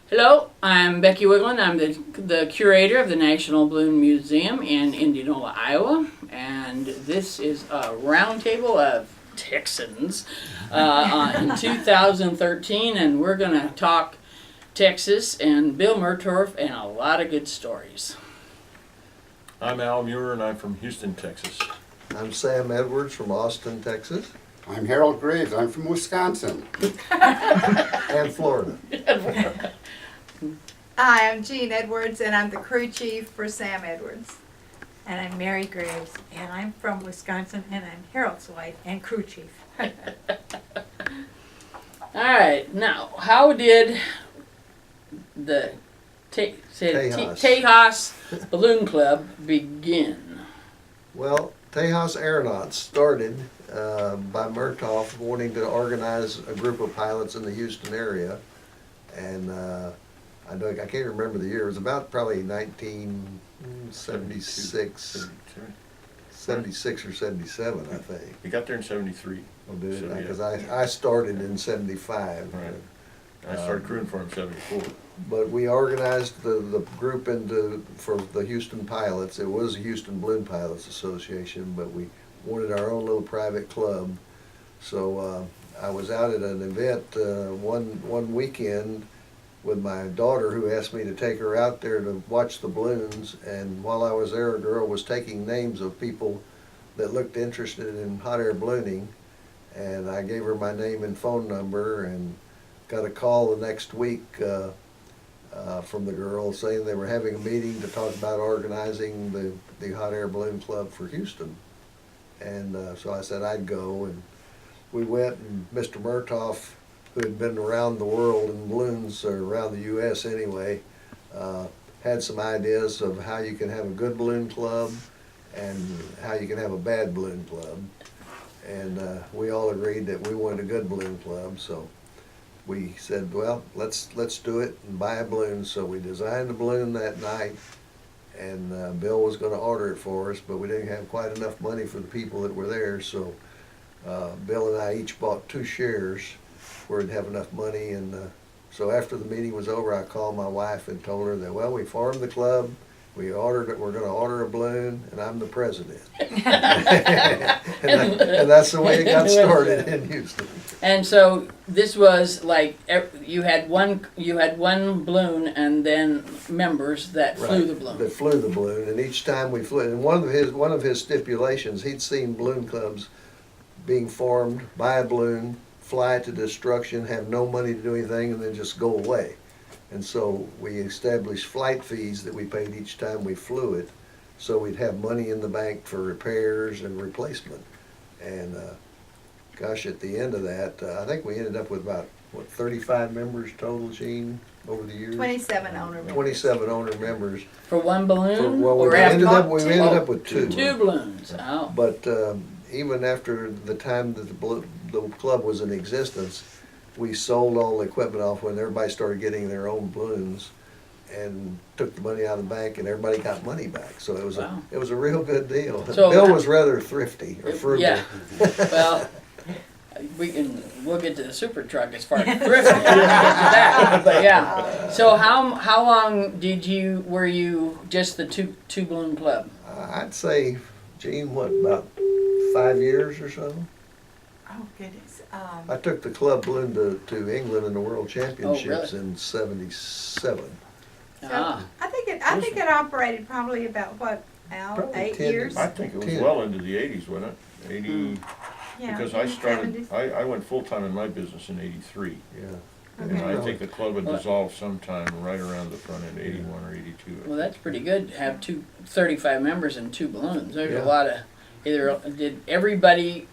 Hello, I'm Becky Wigland. I'm the curator of the National Balloon Museum in Indianola, Iowa, and this is a roundtable of Texans in 2013, and we're going to talk Texas and Bill Murtorff and a lot of good stories. I'm Al Muir and I'm from Houston, Texas. I'm Sam Edwards from Austin, Texas. I'm Harold Graves. I'm from Wisconsin. And Florida. Hi, I'm Jean Edwards, and I'm the crew chief for Sam Edwards. And I'm Mary Graves, and I'm from Wisconsin, and I'm Harold's wife and crew chief. All right, now, how did the Tejas Balloon Club begin? Well, Tejas Aeronauts started by Murtorff wanting to organize a group of pilots in the Houston area. And I can't remember the year. It was about probably 1976, 76 or 77, I think. We got there in 73. Oh, did it? So, yeah. Because I started in 75. Right. I started crewing for him in 74. But we organized the group for the Houston Pilots. It was the Houston Balloon Pilots Association, but we wanted our own little private club. So I was out at an event one weekend with my daughter, who asked me to take her out there to watch the balloons. And while I was there, a girl was taking names of people that looked interested in hot air ballooning. And I gave her my name and phone number and got a call the next week from the girl saying they were having a meeting to talk about organizing the hot air balloon club for Houston. And so I said I'd go, and we went, and Mr. Murtorff, who had been around the world in balloons, or around the U.S. anyway, had some ideas of how you can have a good balloon club and how you can have a bad balloon club. And we all agreed that we wanted a good balloon club, so we said, well, let's do it and buy a balloon. So we designed a balloon that night, and Bill was going to order it for us, but we didn't have quite enough money for the people that were there, so Bill and I each bought 2 shares where we'd have enough money. And so after the meeting was over, I called my wife and told her that, well, we formed the club, we're going to order a balloon, and I'm the president. and that's the way it got started in Houston. And so this was like you had one balloon, and then members that flew the balloon. That flew the balloon, and each time we flew, and one of his stipulations, he'd seen balloon clubs being formed, buy a balloon, fly to destruction, have no money to do anything, and then just go away. And so we established flight fees that we paid each time we flew it, so we'd have money in the bank for repairs and replacement. And gosh, at the end of that, I think we ended up with about, 35 members total, Gene, over the years? 27 owner members. 27 owner members. For one balloon? Well, we or ended after up with 2. 2 balloons. Oh. But even after the time that the club was in existence, we sold all the equipment off when everybody started getting their own balloons, and took the money out of the bank, and everybody got money back. So it was Wow. it was a real good deal. So, Bill was rather thrifty or frugal. Yeah. Well, we'll get to the super truck as far as thrifting. We'll get to that. But yeah. So how long were you just the two balloon club? I'd say, Gene, about 5 years or so? Oh, goodness. I took the club balloon to England in the World Championships really? in '77. So Ah. I think it operated probably about, what, Al, Probably 8 10 years? I think it was 10. well into the 80s, wasn't it? 80, Yeah, because I started, 70s. I went full-time in my business in 83. Yeah. And I Okay. think the club had Well- dissolved sometime right around the front end, 81 or 82. Well, that's pretty good to have 35 members and 2 balloons. There's Yeah. a lot of did everybody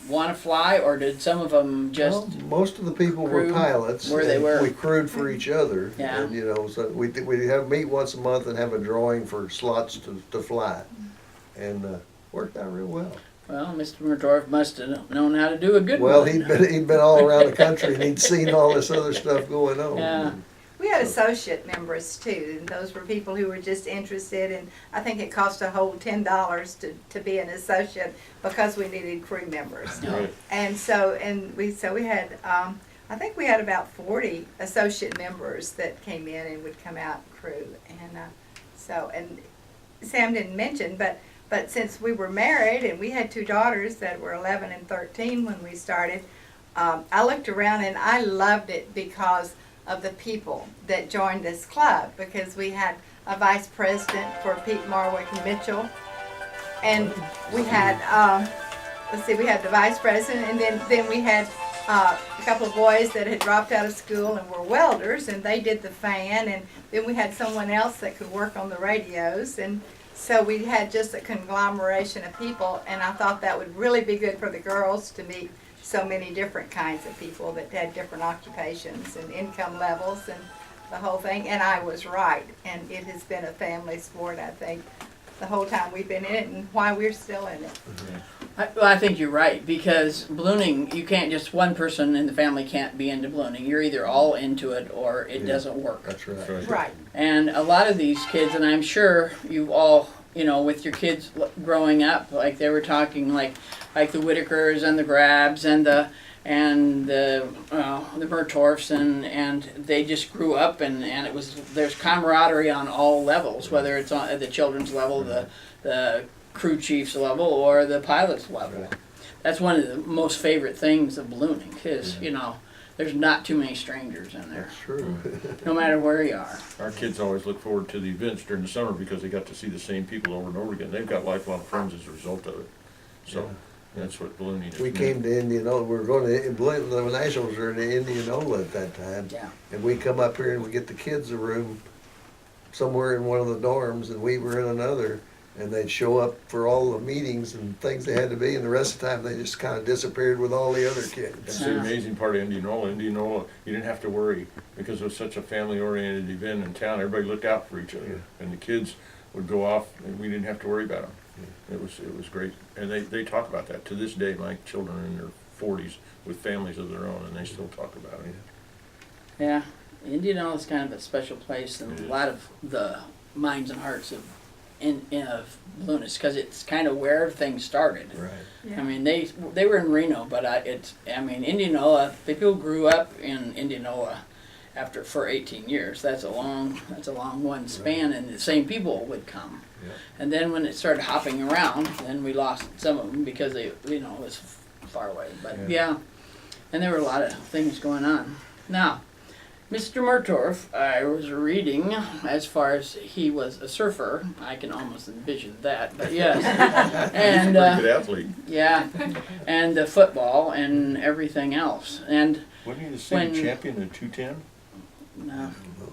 want to fly, or did some of them just? Well, most of the people were crewed pilots. where they and were. We crewed for each other. Yeah. And, so we'd have meet once a month and have a drawing for slots to fly. And worked out real well. Well, Mr. Murtorff must have known how to do a good Well, one. he'd been all around the country, and he'd seen all this other stuff going on. Yeah. We had associate members too, and those were people who were just interested, and I think it cost a whole $10 to be an associate because we needed crew members. Yeah. Right. And so we had I think we had about 40 associate members that came in and would come out and crew. And and Sam didn't mention, but since we were married and we had 2 daughters that were 11 and 13 when we started, I looked around and I loved it because of the people that joined this club, because we had a vice president for Pete, Marwick, and Mitchell. And we had, we had the vice president, and then we had a couple of boys that had dropped out of school and were welders, and they did the fan, and then we had someone else that could work on the radios, and so we had just a conglomeration of people, and I thought that would really be good for the girls to meet so many different kinds of people that had different occupations and income levels and the whole thing, and I was right, and it has been a family sport, I think, the whole time we've been in it and why we're still in it. I think you're right, because ballooning, you can't just, one person in the family can't be into ballooning. You're either all into it or it doesn't work. That's right. Right. Right. And a lot of these kids, and I'm sure you've all, with your kids growing up, like they were talking, like the Whitakers and the Grabs and the Murtorffs, and they just grew up, and there's camaraderie on all levels, whether it's on the children's level, the crew chief's level, or the pilot's level. Right. That's one of the most favorite things of ballooning, because there's not too many strangers in there, That's true. no matter where you are. Our kids always look forward to the events during the summer because they got to see the same people over and over again. They've got lifelong friends as a result of it. So that's what ballooning is. We came to Indianola, we were going to, the Nationals were in Indianola at that time. Yeah. And we come up here and we get the kids a room somewhere in one of the dorms, and we were in another. And they'd show up for all the meetings and things they had to be, and the rest of the time they just kind of disappeared with all the other That's kids. the amazing part of Indianola. Indianola, you didn't have to worry because it was such a family-oriented event in town. Everybody looked out for each other, Yeah. and the kids would go off, and we didn't have to worry about them. It was great, and they talk about that to this day. My children are in their 40s with families of their own, and they still talk about it. Yeah, Indianola's kind of a special place, and It a is. lot of the minds and hearts of balloonists, because it's kind of where things started. Right. Yeah. I mean, they were in Reno, but Indianola. People grew up in Indianola for 18 years. That's a long one span, and the same people would come. Yeah. And then when it started hopping around, then we lost some of them because it was far away. But Yeah. and there were a lot of things going on. Now, Mr. Murtorff, I was reading, as far as he was a surfer, I can almost envision that, but yes. And He's a pretty good athlete. yeah, and the football and everything else. And Wasn't he the city When- champion in 210? no,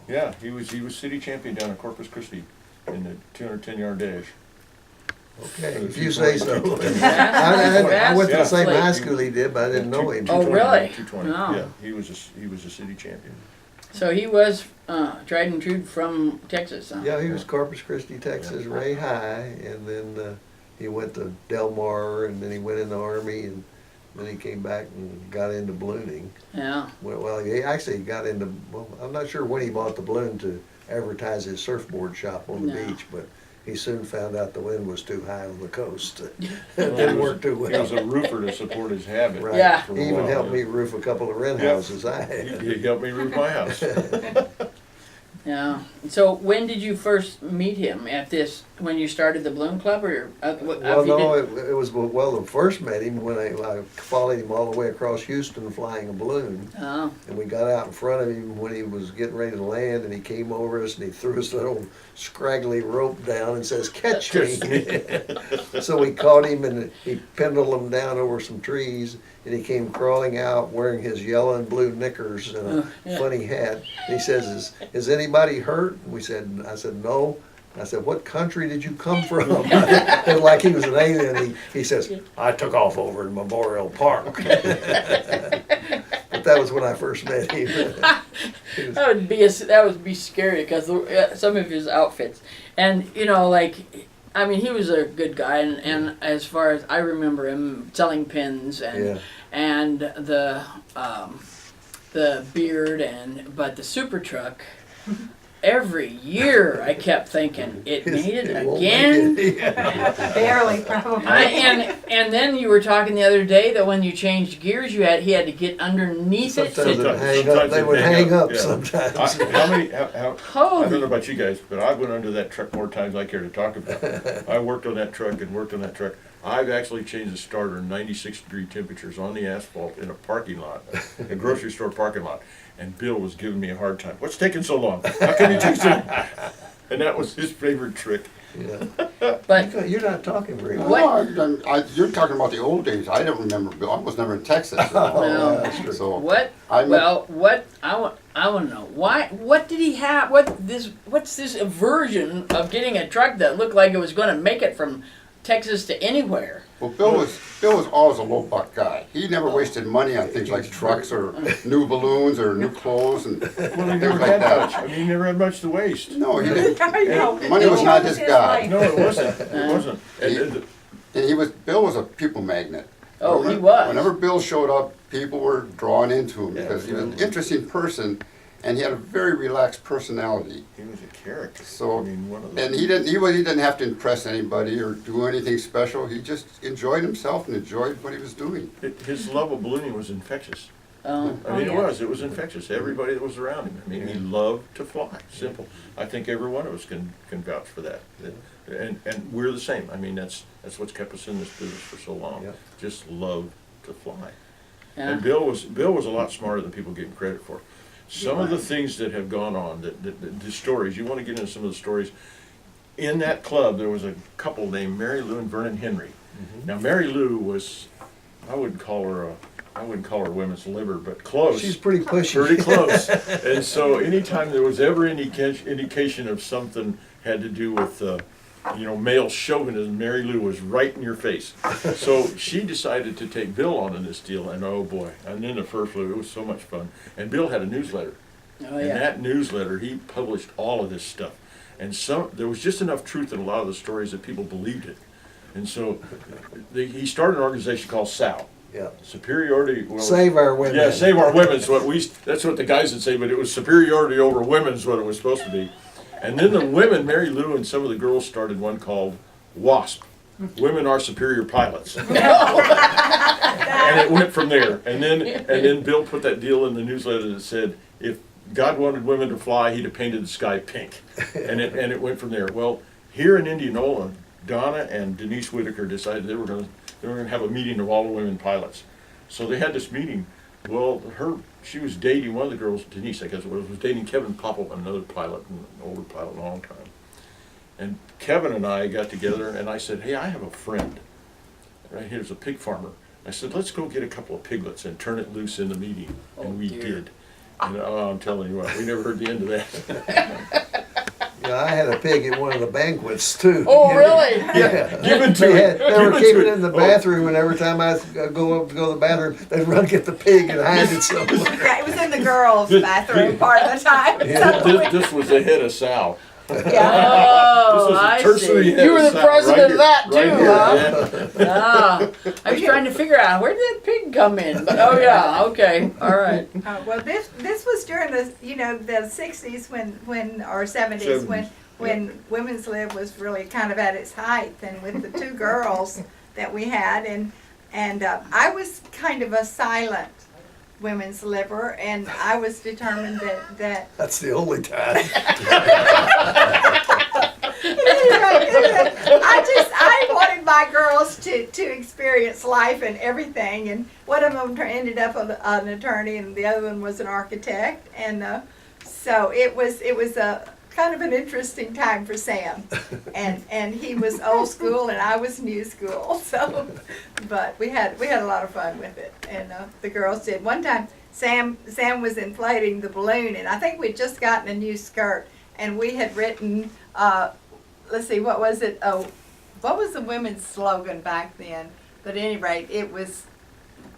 Yeah, he was city champion down in Corpus Christi in the 210-yard dash. Okay, if you say so. Yeah. I went to the same Athlete. high school he did, but I didn't know him. Oh, really? 220. No. Yeah, he was a city champion. so he was tried and true from Texas, huh? Yeah, he was Corpus Christi, Texas, Ray High, and then he went to Del Mar, and then he went in the Army, and then he came back and got into ballooning. Yeah. Well, he actually got into, well, I'm not sure when he bought the balloon to advertise his surfboard shop on the No. beach, but he soon found out the wind was too high on the coast. It Well, didn't he work too He was well. a roofer to support his habit. Right. Yeah. for a He even while, helped yeah. me roof a couple of rent Yeah. houses I had. He helped me roof my house. Yeah. So when did you first meet him when you started the balloon club, or Well, no, it was, well, I first met him when I followed him all the way across Houston flying a balloon. Oh, And we got out in front of him when he was getting ready to land, and he came over us and he threw us that old scraggly rope down and says, "Catch me." So we caught him and he penduled him down over some trees, and he came crawling out wearing his yellow and blue knickers and a yeah. funny hat. And he says, "Is anybody hurt?" And I said, "No." I said, "What country did you come from?" And like he was an alien, he says, "I took off over in Memorial Park." But that was when I first met him. He was- that would be scary because some of his outfits, and he was a good guy, and as far as I remember him selling pins Yeah. and the beard but the super truck. every year I kept thinking, it made it won't again. make it. Barely, probably. And then you were talking the other day that when you changed gears, he had to get underneath it. Sometimes To, it'd hang up. They would hang up yeah. sometimes. How many? I don't holy, know about you guys, but I went under that truck more times than I care to talk about. I worked on that truck and worked on that truck. I've actually changed the starter in 96-degree temperatures on the asphalt in a parking lot, a grocery store parking lot. And Bill was giving me a hard time. What's taking so long? How come you take so long? And that was his favorite trick. Yeah. but You're not talking very well. What? You're talking about the old days. I don't remember Bill. I was never in Texas. Oh, No. yeah, that's true. So What? I met- Well, what I want to know why? What did he have? What's this aversion of getting a truck that looked like it was going to make it from Texas to anywhere? Well, Bill was always a low buck guy. He never wasted money on things like trucks or new balloons or new clothes and Well, he things never like had that. much. I mean, he never had much to waste. No, he didn't. I know. Money was He not chose his guy. life. No, it wasn't. It wasn't. And Bill was a people magnet. Oh, he was. Whenever Bill showed up, people were drawn into him Yeah, because he was an absolutely. interesting person, and he had a very relaxed personality. He was a character. So, I mean, one of the. and he didn't have to impress anybody or do anything special. He just enjoyed himself and enjoyed what he was doing. His love of ballooning was infectious. Oh, I mean, yeah. it was infectious. Everybody that was around him. I mean, he loved to fly. Simple. I think every one of us can vouch for that. And we're the same. I mean, that's what's kept us in this business for so long. Yep. Just love to fly. yeah. And Bill was a lot smarter than people give him credit for. Some of the things that have gone on, the stories, you want to get into some of the stories. In that club, there was a couple named Mary Lou and Vernon Henry. Now, Mary Lou was, I wouldn't call her a women's liver, but close. She's pretty pushy. Pretty close. And so anytime there was ever any indication of something had to do with, male chauvinism, Mary Lou was right in your face. So she decided to take Bill on in this deal, and oh boy, and then the first flew, it was so much fun. And Bill had a newsletter. Oh In yeah. that newsletter, he published all of this stuff. And there was just enough truth in a lot of the stories that people believed it. And so he started an organization called SAL. Yeah. Superiority. Save our women. Yeah, save our women. That's what the guys would say, but it was superiority over women is what it was supposed to be. And then the women, Mary Lou and some of the girls started one called WASP. Women are superior pilots. And it went from there. And then Bill put that deal in the newsletter that said, if God wanted women to fly, he'd have painted the sky pink. And it went from there. Well, here in Indianola, Donna and Denise Whitaker decided they were going to have a meeting of all the women pilots. So they had this meeting. Well, she was dating one of the girls, Denise, I guess it was dating Kevin Popple, another pilot, an older pilot, a long time. And Kevin and I got together, and I said, hey, I have a friend. Right here's a pig farmer. I said, let's go get a couple of piglets and turn it loose in the meeting. Oh, And we dear. did. And I'm telling you what, we never heard the end of that. Yeah, I had a pig at one of the banquets too. Oh really? Yeah. Give it to They, it. they Give were it keeping to it in the Oh. bathroom, and every time I go up to go to the bathroom, they'd run get the pig and hide it somewhere. Yeah, it was in the girls' bathroom part of the time. This was the head of Sal. Oh, This was a I tertiary see. head You were of the Sal, president of that right too, here, huh? yeah. Ah, I was trying to figure out where did that pig come in, but oh yeah, okay, all right. Well, this was during the the 60s when or 70s when women's lib was really kind of at its height, and with the two girls that we had, and I was kind of a silent women's liver, and I was determined that That's the only time. I wanted my girls to experience life and everything, and one of them ended up an attorney, and the other one was an architect, and so it was a kind of an interesting time for Sam, and he was old school and I was new school, so but we had a lot of fun with it, and the girls did. One time Sam was inflating the balloon, and I think we'd just gotten a new skirt, and we had written let's see, what was it? Oh, what was the women's slogan back then? But at any rate, it was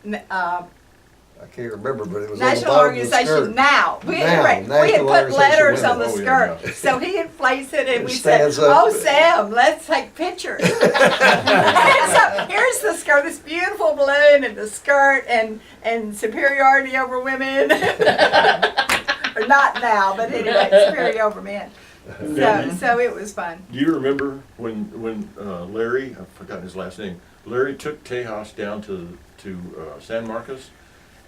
I can't remember, but it was National on the bottom of the Organization skirt. Now. We Now, had National put Organization letters Women. on the Oh, yeah, skirt, so he inflates it, and It we said, stands up. "Oh, Sam, let's take pictures." And so here's the skirt, this beautiful balloon, and the skirt, and superiority over women. or not now, but anyway, superior over men. So it was fun. Do you remember when Larry, I've forgotten his last name, Larry took Tejas down to San Marcos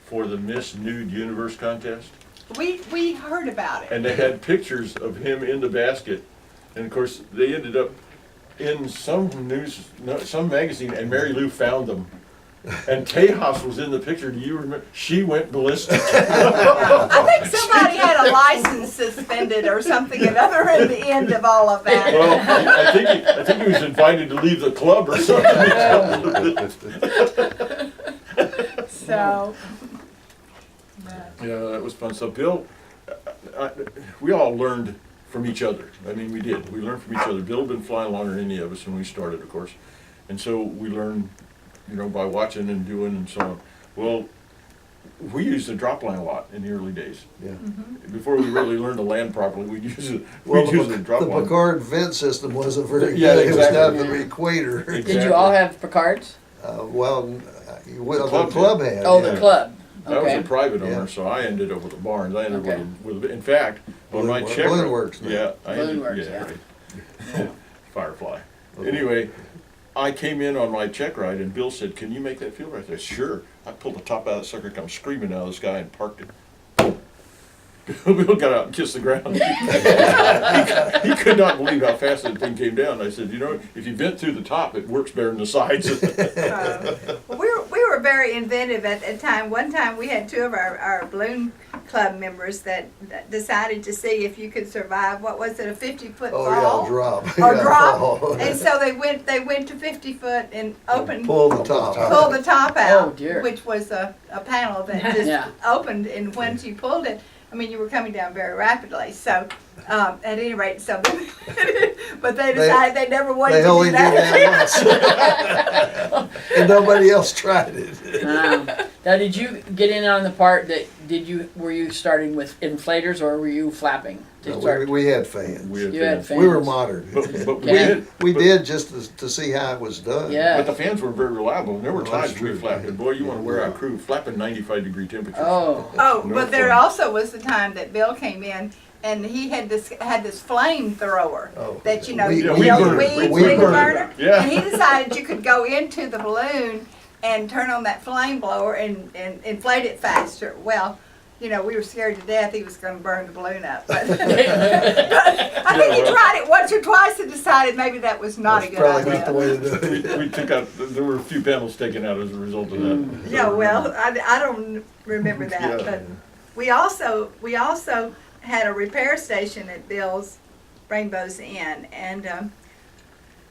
for the Miss Nude Universe contest? We heard about it. And they had pictures of him in the basket. And of course, they ended up in some some magazine, and Mary Lou found them. And Tejas was in the picture. Do you remember? She went ballistic. I think somebody had a license suspended or something another at the end of all of that. Well, I think he was invited to leave the club or something. So, Yeah, that was fun. So Bill, we all learned from each other. I mean, we did. We learned from each other. Bill had been flying longer than any of us when we started, of course. And so we learned, by watching and doing and so on. Well, we used the drop line a lot in the early days. Yeah. Before we really learned to land properly, we'd use it. Well, We'd use the drop the line. Picard vent system wasn't very Yeah, good. It was down exactly. to the equator. Did you all have Picards? The club had. Oh, yeah. the club. I was a Okay. private owner, Yeah. so I ended up with the barns. I ended Okay. with in fact, on my check. Balloon Works now. Yeah, I ended, Balloon Works, yeah, yeah. right. Firefly. Okay. Anyway, I came in on my check ride, and Bill said, "Can you make that field right there?" Sure. I pulled the top out of that sucker, come screaming out of the sky, and parked it. Bill got out and kissed the ground. He could not believe how fast that thing came down. I said, if you vent through the top, it works better than the sides. well, we were very inventive at that time. One time we had two of our balloon club members that decided to see if you could survive, what was it, a 50-foot Oh, fall? yeah, drop. Or Yeah, drop. fall. And so they went to 50 foot and opened, Pull the top. pulled the top out, Oh, dear. which was a panel that just Yeah. opened, and once you pulled it, I mean, you were coming down very rapidly. So, at any rate, but they decided they never wanted They to only do did that. that once. And nobody else tried it. Now, did you get in on the part that were you starting with inflators or were you flapping to No, start? we had fans. You had fans. We were modern. But we Yeah. did. We but- did just to see how it was done. Yeah. But the fans were very reliable. And there were Well, that's times we true. flapped, and boy, you want to wear out crew flapping 95-degree temperatures. Oh. Oh, No but there fun. also was the time that Bill came in and he had this flamethrower Oh. that you know Weed- you weed know, burner. weed Weed burner. burner. Yeah. And he decided you could go into the balloon and turn on that flame blower and inflate it faster. Well, we were scared to death he was going to burn the balloon up. But, but I think he tried it once or twice and decided maybe that was not That's a good probably idea. not the way to do it. We took out, there were a few panels taken out as a result of that. Yeah, well, I don't remember that, Yeah. but we also had a repair station at Bill's Rainbow's Inn, and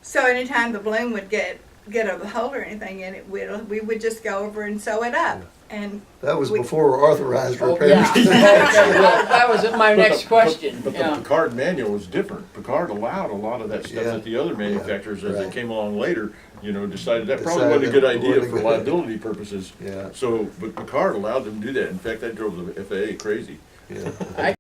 so anytime the balloon would get a hole or anything in it, we would just go over and sew it up, and That was We- before authorized Oh, repairs. yeah. Okay, well, that was my next question. But the Yeah. Picard manual was different. Picard allowed a lot of that stuff Yeah. that the other manufacturers, as they right. came along later, decided that probably Decided wasn't a good that idea wasn't for good. liability purposes. Yeah, So, but Picard allowed them to do that. In fact, that drove the FAA crazy. yeah. I